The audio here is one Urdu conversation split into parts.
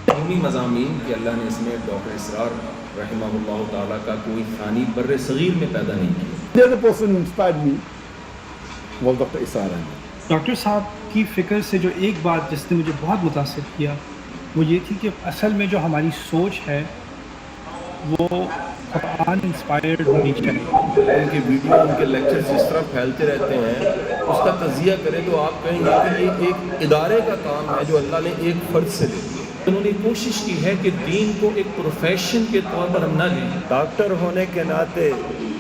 عمومی مضامین کہ اللہ نے اس میں ڈاکٹر اسرار رحمہ اللہ تعالیٰ کا کوئی ثانی بر صغیر میں پیدا نہیں کیا. The other person who inspired me was Dr. Israr Ahmed. Doctor صاحب کی فکر سے جو ایک بات جس نے مجھے بہت متاثر کیا وہ یہ تھی کہ اصل میں جو ہماری سوچ ہے وہ قرآن انسپائرڈ ہونی چاہیے. ان کی ویڈیو ان کے لیکچرز جس طرح پھیلتے رہتے ہیں اس کا تجزیہ کریں تو آپ کہیں گے کہ یہ ایک ادارے کا کام ہے جو اللہ نے ایک فرد سے لے لیا. انہوں نے کوشش کی ہے کہ دین کو ایک پروفیشن کے طور پر ہم نہ لیں. ڈاکٹر ہونے کے ناطے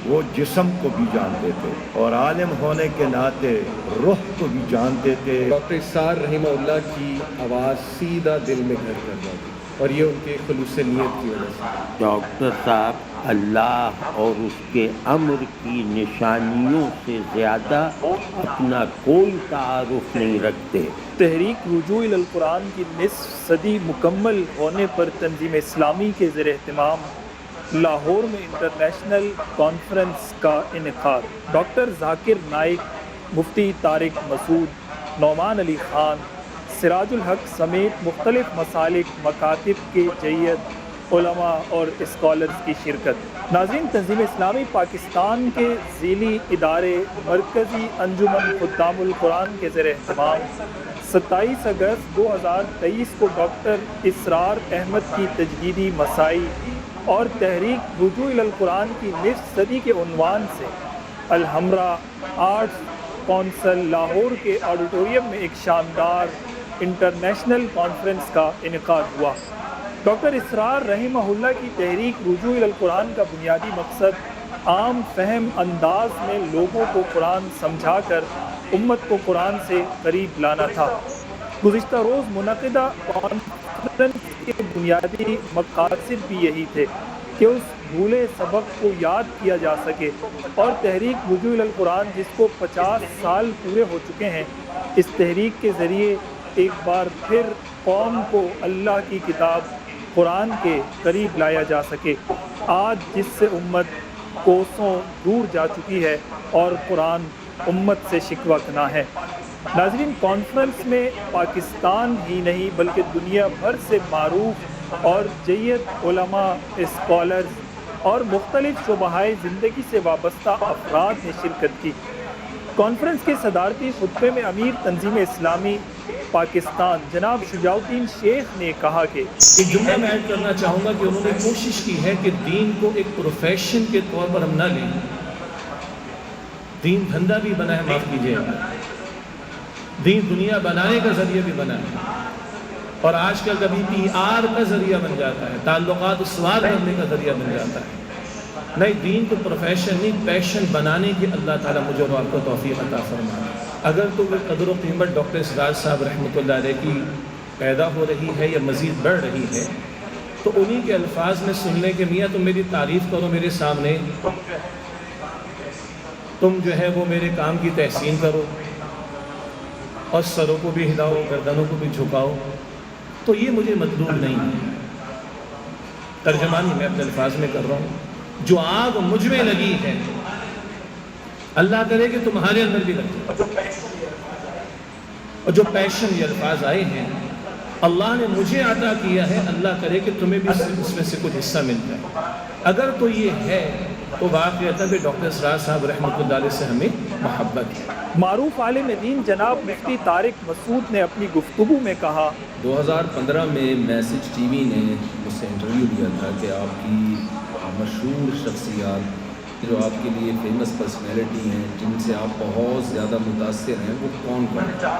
وہ جسم کو بھی جانتے تھے اور عالم ہونے کے ناطے روح کو بھی جانتے تھے. ڈاکٹر اسرار رحمہ اللہ کی آواز سیدھا دل میں گھر کر جاتی اور یہ ان کے خلوص نیت کی وجہ سے. ڈاکٹر صاحب اللہ اور اس کے امر کی نشانیوں سے زیادہ اپنا کوئی تعارف نہیں رکھتے. تحریک رجوع القرآن کی نصف صدی مکمل ہونے پر تنظیم اسلامی کے زیر اہتمام لاہور میں انٹرنیشنل کانفرنس کا انعقاد. ڈاکٹر ذاکر نائک، مفتی طارق مسعود، نعمان علی خان، سراج الحق سمیت مختلف مسالک مکاتب کے جید علماء اور اسکالرز کی شرکت. ناظرین، تنظیم اسلامی پاکستان کے ذیلی ادارے مرکزی انجمن خدام القرآن کے زیر اہتمام 27 اگست 2023 کو ڈاکٹر اسرار احمد کی تجدیدی مساعی اور تحریک رجوع القرآن کی نصف صدی کے عنوان سے الحمرا آرٹس کونسل لاہور کے آڈیٹوریم میں ایک شاندار انٹرنیشنل کانفرنس کا انعقاد ہوا. ڈاکٹر اسرار رحمہ اللہ کی تحریک رجوع القرآن کا بنیادی مقصد عام فہم انداز میں لوگوں کو قرآن سمجھا کر امت کو قرآن سے قریب لانا تھا. گزشتہ روز منعقدہ کانفرنس کے بنیادی مقاصد بھی یہی تھے کہ اس بھولے سبق کو یاد کیا جا سکے اور تحریک رجوع القرآن جس کو 50 سال پورے ہو چکے ہیں، اس تحریک کے ذریعے ایک بار پھر قوم کو اللہ کی کتاب قرآن کے قریب لایا جا سکے. آج جس سے امت کوسوں دور جا چکی ہے اور قرآن امت سے شکوہ کنا ہے. ناظرین، کانفرنس میں پاکستان ہی نہیں بلکہ دنیا بھر سے معروف اور جید علماء، اسکالرز اور مختلف شعبۂ زندگی سے وابستہ افراد نے شرکت کی. کانفرنس کے صدارتی خطبے میں امیر تنظیم اسلامی پاکستان جناب شجاع الدین شیخ نے کہا کہ ایک جملہ میں ایڈ کرنا چاہوں گا کہ انہوں نے کوشش کی ہے کہ دین کو ایک پروفیشن کے طور پر ہم نہ لیں. دین دھندا بھی بنا ہے، معاف کیجیے، دین دنیا بنانے کا ذریعہ بھی بنا ہے اور آج کل کبھی PR کا ذریعہ بن جاتا ہے، تعلقات استوار کرنے کا ذریعہ بن جاتا ہے. نہیں، دین کو پروفیشن نہیں، پیشن بنانے کی اللہ تعالیٰ مجھے اور آپ کو توفیق عطا فرمائے. اگر تو وہ قدر و قیمت ڈاکٹر اسرار صاحب رحمۃ اللہ علیہ کی پیدا ہو رہی ہے یا مزید بڑھ رہی ہے تو انہی کے الفاظ میں سننے کے میاں تم میری تعریف کرو میرے سامنے، تم جو ہے وہ میرے کام کی تحسین کرو اور سروں کو بھی ہلاؤ، گردنوں کو بھی جھکاؤ، تو یہ مجھے مطلوب نہیں ہے. ترجمانی میں اپنے الفاظ میں کر رہا ہوں. جو آگ مجھ میں لگی ہے اللہ کرے کہ تمہارے اندر بھی لگ جائے، اور جو پیشن، یہ الفاظ آئے ہیں اللہ نے مجھے عطا کیا ہے، اللہ کرے کہ تمہیں بھی اس میں سے کچھ حصہ مل جائے. اگر تو یہ ہے تو واقعتاً بھی ڈاکٹر اسرار صاحب رحمۃ اللہ علیہ سے ہمیں محبت ہے. معروف عالم دین جناب مفتی طارق مسعود نے اپنی گفتگو میں کہا 2015 میں میسج ٹی وی نے مجھ سے انٹرویو لیا تھا کہ آپ کی مشہور شخصیات جو آپ کے لیے فیمس پرسنالٹی ہیں، جن سے آپ بہت زیادہ متاثر ہیں، وہ کون کون ہیں؟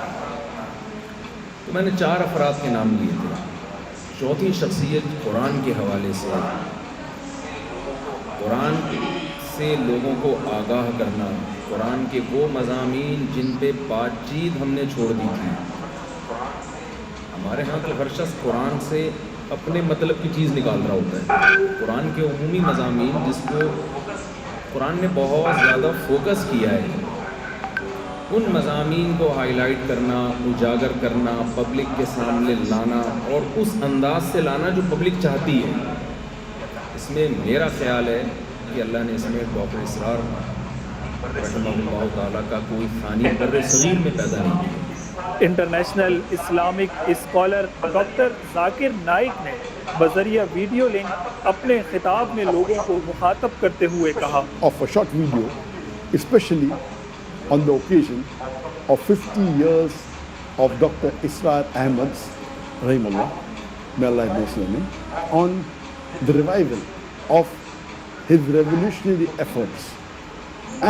تو میں نے 4 افراد کے نام لیے تھے. چوتھی شخصیت قرآن کے حوالے سے، قرآن سے لوگوں کو آگاہ کرنا، قرآن کے وہ مضامین جن پہ بات چیت ہم نے چھوڑ دی تھی. ہمارے ہاں تو ہر شخص قرآن سے اپنے مطلب کی چیز نکال رہا ہوتا ہے. قرآن کے عمومی مضامین جس کو قرآن نے بہت زیادہ فوکس کیا ہے، ان مضامین کو ہائی لائٹ کرنا، اجاگر کرنا، پبلک کے سامنے لانا اور اس انداز سے لانا جو پبلک چاہتی ہے. اس میں میرا خیال ہے کہ اللہ نے اس میں ڈاکٹر اسرار رحمہ اللہ تعالیٰ کا کوئی ثانی بر صغیر میں پیدا نہیں کیا. International Islamic scholar doctor Zakir Naik نے بذریعہ ویڈیو لنک اپنے خطاب میں لوگوں کو مخاطب کرتے ہوئے کہا of a short video, especially on the occasion of 50 years of Dr. Israr Ahmad's, Rahimullah, may Allah have mercy on him, on the revival of his revolutionary efforts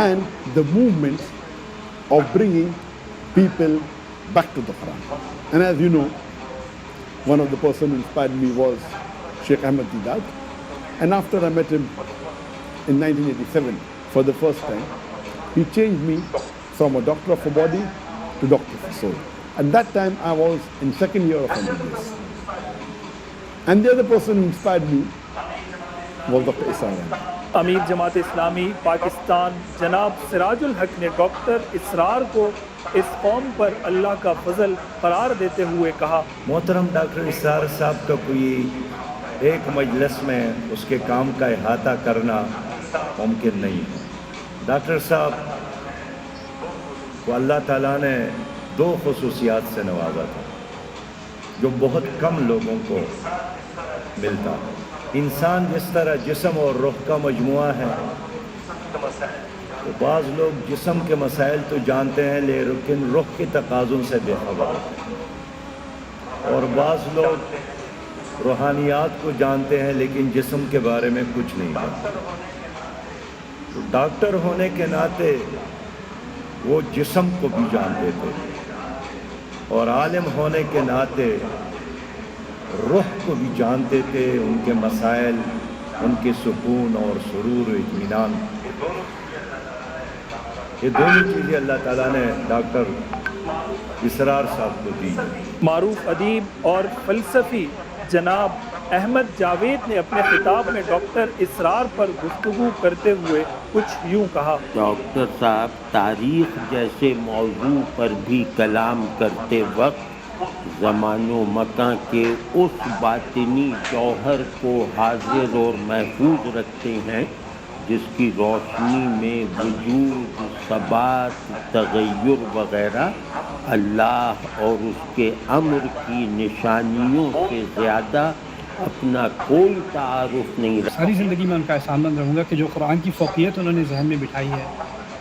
and the movement of bringing people back to the Quran. And as you know, one of the persons who inspired me was Sheikh Ahmad Didat. And after I met him in 1987 for the first time, he changed me from a doctor of a body to doctor of a soul. At that time, I was in second year of MBBS. And the other person who inspired me was Dr. Israr Ahmad. امیر جماعت اسلامی پاکستان جناب سراج الحق نے ڈاکٹر اسرار کو اس قوم پر اللہ کا فضل قرار دیتے ہوئے کہا محترم ڈاکٹر اسرار صاحب کا کوئی ایک مجلس میں اس کے کام کا احاطہ کرنا ممکن نہیں ہے۔ ڈاکٹر صاحب کو اللہ تعالیٰ نے دو خصوصیات سے نوازا تھا جو بہت کم لوگوں کو ملتا۔ انسان جس طرح جسم اور روح کا مجموعہ ہے، تو بعض لوگ جسم کے مسائل تو جانتے ہیں لیکن روح کے تقاضوں سے بے خبر ہوتے ہیں، اور بعض لوگ روحانیات کو جانتے ہیں لیکن جسم کے بارے میں کچھ نہیں جانتے۔ تو ڈاکٹر ہونے کے ناطے وہ جسم کو بھی جانتے تھے، اور عالم ہونے کے ناطے روح کو بھی جانتے تھے، ان کے مسائل، ان کے سکون اور سرور و اطمینان۔ یہ دونوں چیزیں اللہ تعالیٰ نے ڈاکٹر اسرار صاحب کو دی۔ معروف ادیب اور فلسفی جناب احمد جاوید نے اپنے خطاب میں ڈاکٹر اسرار پر گفتگو کرتے ہوئے کچھ یوں کہا ڈاکٹر صاحب تاریخ جیسے موضوع پر بھی کلام کرتے وقت زمان و مکان کے اس باطنی جوہر کو حاضر اور محفوظ رکھتے ہیں جس کی روشنی میں وجود، ثبات، تغیر وغیرہ اللہ اور اس کے امر کی نشانیوں سے زیادہ اپنا کوئی تعارف نہیں رکھتا۔ ساری زندگی میں ان کا احسان مند رہوں گا کہ جو قرآن کی فوقیت انہوں نے ذہن میں بٹھائی ہے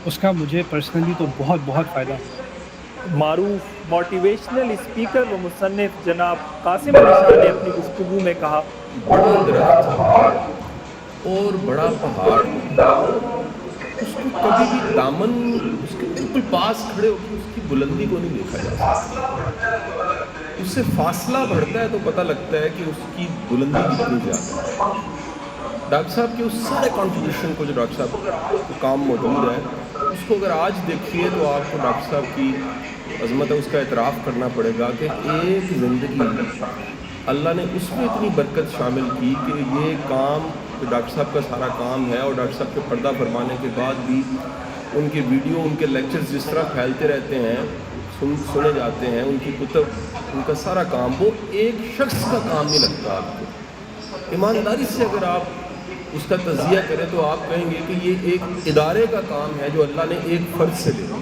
اس کا مجھے پرسنلی تو بہت بہت فائدہ ہے۔ معروف موٹیویشنل اسپیکر و مصنف جناب قاسم علی شاہ نے اپنی گفتگو میں کہا بڑا درخت اور بڑا پہاڑ اس کو کبھی بھی دامن اس کے بالکل پاس کھڑے ہو کے اس کی بلندی کو نہیں دیکھا جا سکتا، اس سے فاصلہ بڑھتا ہے تو پتہ لگتا ہے کہ اس کی بلندی کتنی زیادہ ہے۔ ڈاکٹر صاحب کے اس سارے کنٹریبیوشن کو جو ڈاکٹر صاحب کو کام موجود ہے اس کو اگر آج دیکھیے تو آپ کو ڈاکٹر صاحب کی عظمت ہے اس کا اعتراف کرنا پڑے گا کہ ایک زندگی اللہ نے اس میں اتنی برکت شامل کی کہ یہ کام جو ڈاکٹر صاحب کا سارا کام ہے، اور ڈاکٹر صاحب کے پردہ فرمانے کے بعد بھی ان کے ویڈیو، ان کے لیکچرز جس طرح پھیلتے رہتے ہیں، سنے جاتے ہیں، ان کی کتب، ان کا سارا کام وہ ایک شخص کا کام نہیں لگتا آپ کو۔ ایمانداری سے اگر آپ اس کا تجزیہ کریں تو آپ کہیں گے کہ یہ ایک ادارے کا کام ہے جو اللہ نے ایک فرد سے لے لیا۔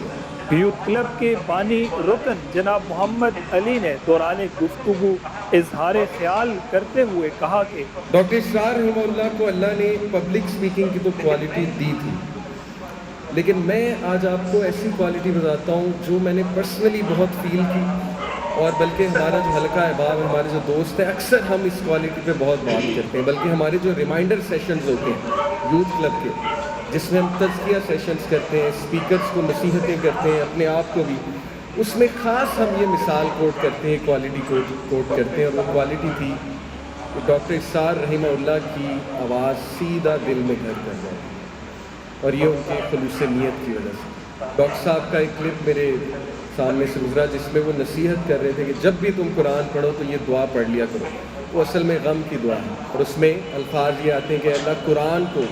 یوتھ کلب کے بانی رکن جناب محمد علی نے دوران گفتگو اظہار خیال کرتے ہوئے کہا کہ ڈاکٹر اسرار رحمہ اللہ کو اللہ نے پبلک سپیکنگ کی تو کوالٹی دی تھی، لیکن میں آج آپ کو ایسی کوالٹی بتاتا ہوں جو میں نے پرسنلی بہت فیل کی، اور بلکہ ہمارا جو حلقہ احباب، ہمارے جو دوست ہیں، اکثر ہم اس کوالٹی پہ بہت بات کرتے ہیں، بلکہ ہمارے جو ریمائنڈر سیشنز ہوتے ہیں یوتھ کلب کے، جس میں ہم تزکیہ سیشنز کرتے ہیں، اسپیکرز کو نصیحتیں کرتے ہیں، اپنے آپ کو بھی، اس میں خاص ہم یہ مثال کوٹ کرتے ہیں، کوالٹی کوٹ کرتے ہیں، اور وہ کوالٹی تھی کہ ڈاکٹر اسرار رحمہ اللہ کی آواز سیدھا دل میں گھر کر جائے، اور یہ ان کے خلوص نیت کی وجہ سے۔ ڈاکٹر صاحب کا ایک کلپ میرے سامنے سے گزرا جس میں وہ نصیحت کر رہے تھے کہ جب بھی تم قرآن پڑھو تو یہ دعا پڑھ لیا کرو، وہ اصل میں غم کی دعا ہے، اور اس میں الفاظ یہ آتے ہیں کہ اللہ قرآن کو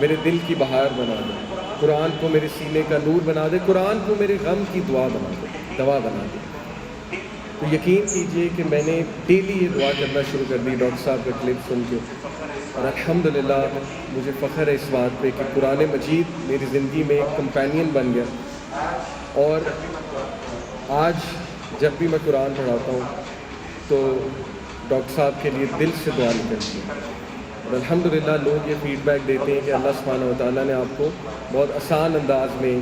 میرے دل کی بہار بنا دے، قرآن کو میرے سینے کا نور بنا دے، قرآن کو میرے غم کی دعا بنا دے۔ تو یقین کیجئے کہ میں نے ڈیلی یہ دعا کرنا شروع کر دی ڈاکٹر صاحب کا کلپ سن کے، اور الحمدللہ مجھے فخر ہے اس بات پہ کہ قرآن مجید میری زندگی میں ایک کمپینین بن گیا، اور آج جب بھی میں قرآن پڑھاتا ہوں تو ڈاکٹر صاحب کے لیے دل سے دعا نکلتی ہے، اور الحمدللہ لوگ یہ فیڈ بیک دیتے ہیں کہ اللہ سبحانہ و تعالیٰ نے آپ کو بہت آسان انداز میں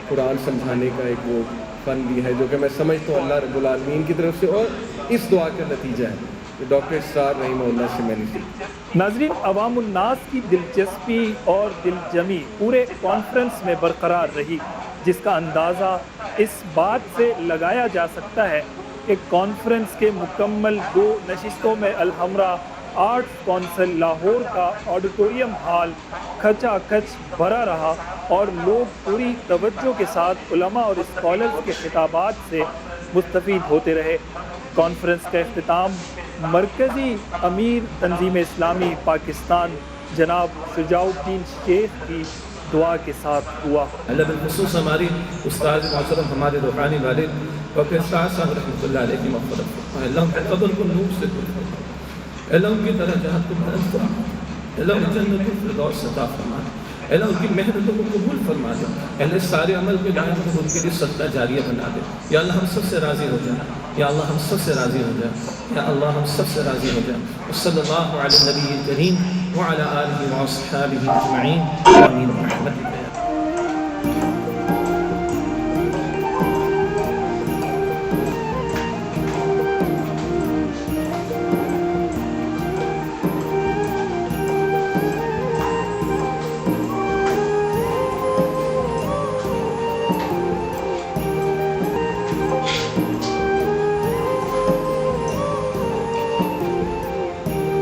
قرآن سمجھانے کا ایک وہ فن دیا ہے، جو کہ میں سمجھتا ہوں اللہ رب العالمین کی طرف سے، اور اس دعا کا نتیجہ ہے کہ ڈاکٹر اسرار رحمہ اللہ سے میں نے سیکھی۔ ناظرین، عوام الناس کی دلچسپی اور دل جمی پورے کانفرنس میں برقرار رہی، جس کا اندازہ اس بات سے لگایا جا سکتا ہے کہ کانفرنس کے مکمل 2 نشستوں میں الحمرا آرٹس کونسل لاہور کا آڈیٹوریم ہال کھچا کھچ بھرا رہا، اور لوگ پوری توجہ کے ساتھ علماء اور اسکالرز کے خطابات سے مستفید ہوتے رہے۔ کانفرنس کا اختتام مرکزی امیر تنظیم اسلامی پاکستان جناب شجاع الدین شیخ کی دعا کے ساتھ ہوا۔ اللہ بالخصوص ہماری استاد محترم ہمارے روحانی والد ڈاکٹر اسرار صاحب رحمۃ اللہ علیہ کی مغفرت فرمائے، اللہ ان کے قبر کو نور سے دور فرمائے، اللہ ان کی درجات کو بلند فرمائے، اللہ ان جنت الفردوس عطا فرمائے، اللہ ان کی محنتوں کو قبول فرما دے، اللہ سارے عمل کے لائق کو ان کے لیے صدقہ جاریہ بنا دے، یا اللہ ہم سب سے راضی ہو جائے، یا اللہ ہم سب سے راضی ہو جائے، یا اللہ ہم سب سے راضی ہو جائے۔ صلی اللہ علی النبی الکریم وعلی آلہ واصحابہ اجمعین، آمین برحمتک۔